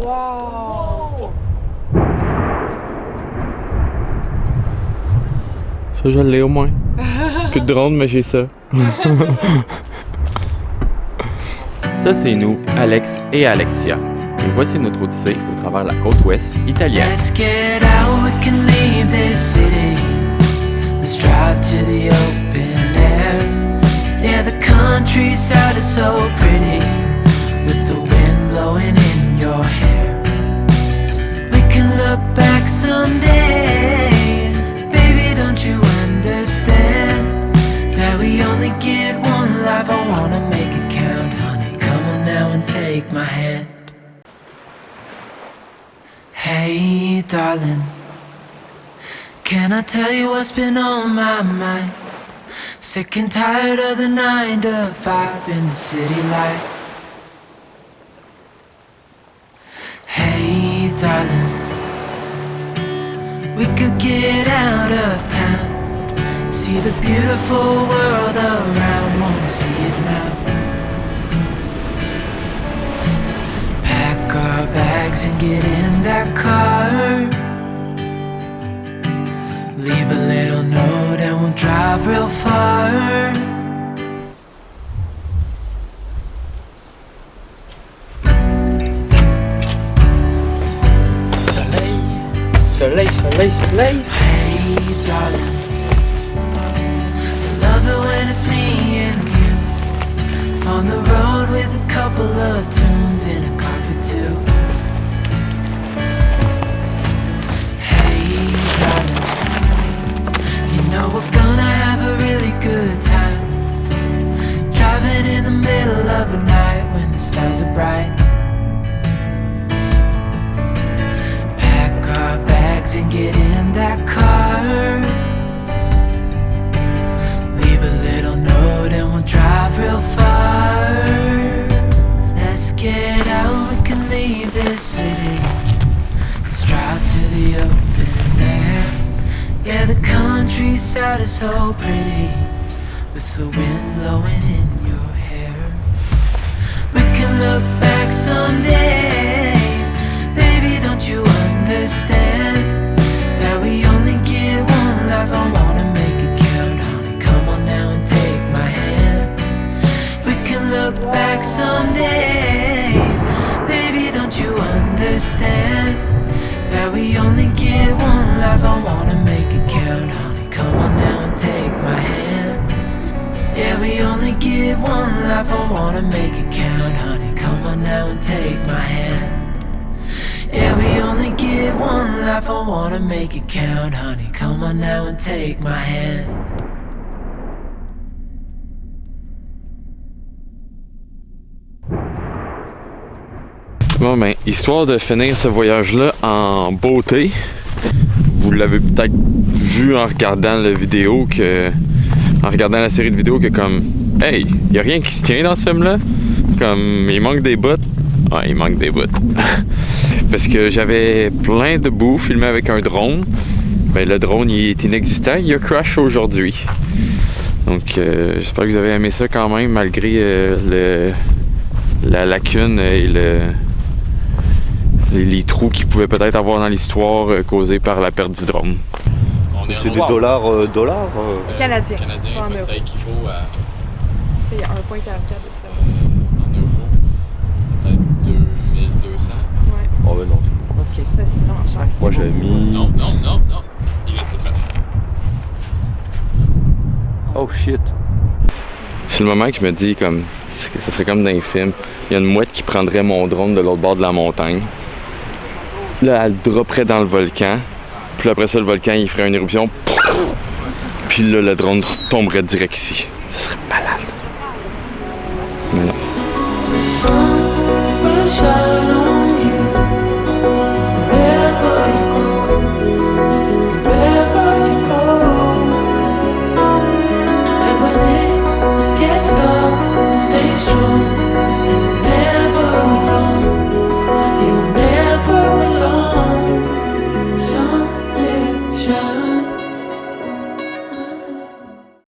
Wow! Ça, je l'ai au moins. Plus de drone, mais j'ai ça. Ça, c'est nous, Alex et Alexia. Et voici notre odyssée au travers la côte ouest italienne. Let's get out, we can leave this city. Let's drive to the open air. Yeah, the countryside is so pretty, with the wind blowing in your hair. We can look back someday. Baby, don't you understand that we only get one life? I wanna make it count, honey. Come on now and take my hand. Hey, darling, can I tell you what's been on my mind? Sick and tired of the 9 to 5 in the city life. Hey, darling, we could get out of town, see the beautiful world around, wanna see it now. Pack our bags and get in that car. Leave a little note and we'll drive real far. Soleil, soleil, soleil, soleil. Hey, darling, I love it when it's me and you on the road with a couple of tunes in a car for two. Hey, darling, you know we're gonna have a really good time, driving in the middle of the night when the stars are bright. Pack our bags and get in that car. Leave a little note and we'll drive real far. Let's get out, we can leave this city. Let's drive to the open air. Yeah, the countryside is so pretty, with the wind blowing in your hair. We can look back someday. Baby, don't you understand that we only get one life? I wanna make it count, honey. Come on now and take my hand. We can look back someday. Baby, don't you understand that we only get one life? I wanna make it count, honey. Come on now and take my hand. Yeah, we only get one life. I wanna make it count, honey. Come on now and take my hand. Yeah, we only get one life. I wanna make it count, honey. Come on now and take my hand. Bon ben, histoire de finir ce voyage-là en beauté, vous l'avez peut-être vu en regardant la vidéo en regardant la série de vidéos que comme, hey, y a rien qui se tient dans ce film-là, comme il manque des bouts. Ouais, il manque des bouts. Parce que j'avais plein de bouts filmés avec un drone. Ben le drone il est inexistant, il a crash aujourd'hui. Donc j'espère que vous avez aimé ça quand même, malgré la lacune et les trous qu'il pouvait peut-être avoir dans l'histoire causés par la perte du drone. C'est des dollars Canadiens. Ça équivaut à... Il y a 1,44 de différence. En euros, peut-être 2200. Ouais. Oh ben non, c'est beaucoup. Ok, ça c'est vraiment cher. Moi j'avais mis... Non. Il reste crash. Oh shit. C'est le moment que je me dis comme... Ça serait comme dans les films. Il y a une mouette qui prendrait mon drone de l'autre bord de la montagne. Là, elle dropperait dans le volcan. Puis après ça, le volcan, il ferait une éruption. Puis là, le drone tomberait direct ici. Ça serait malade. Mais non. Stay strong.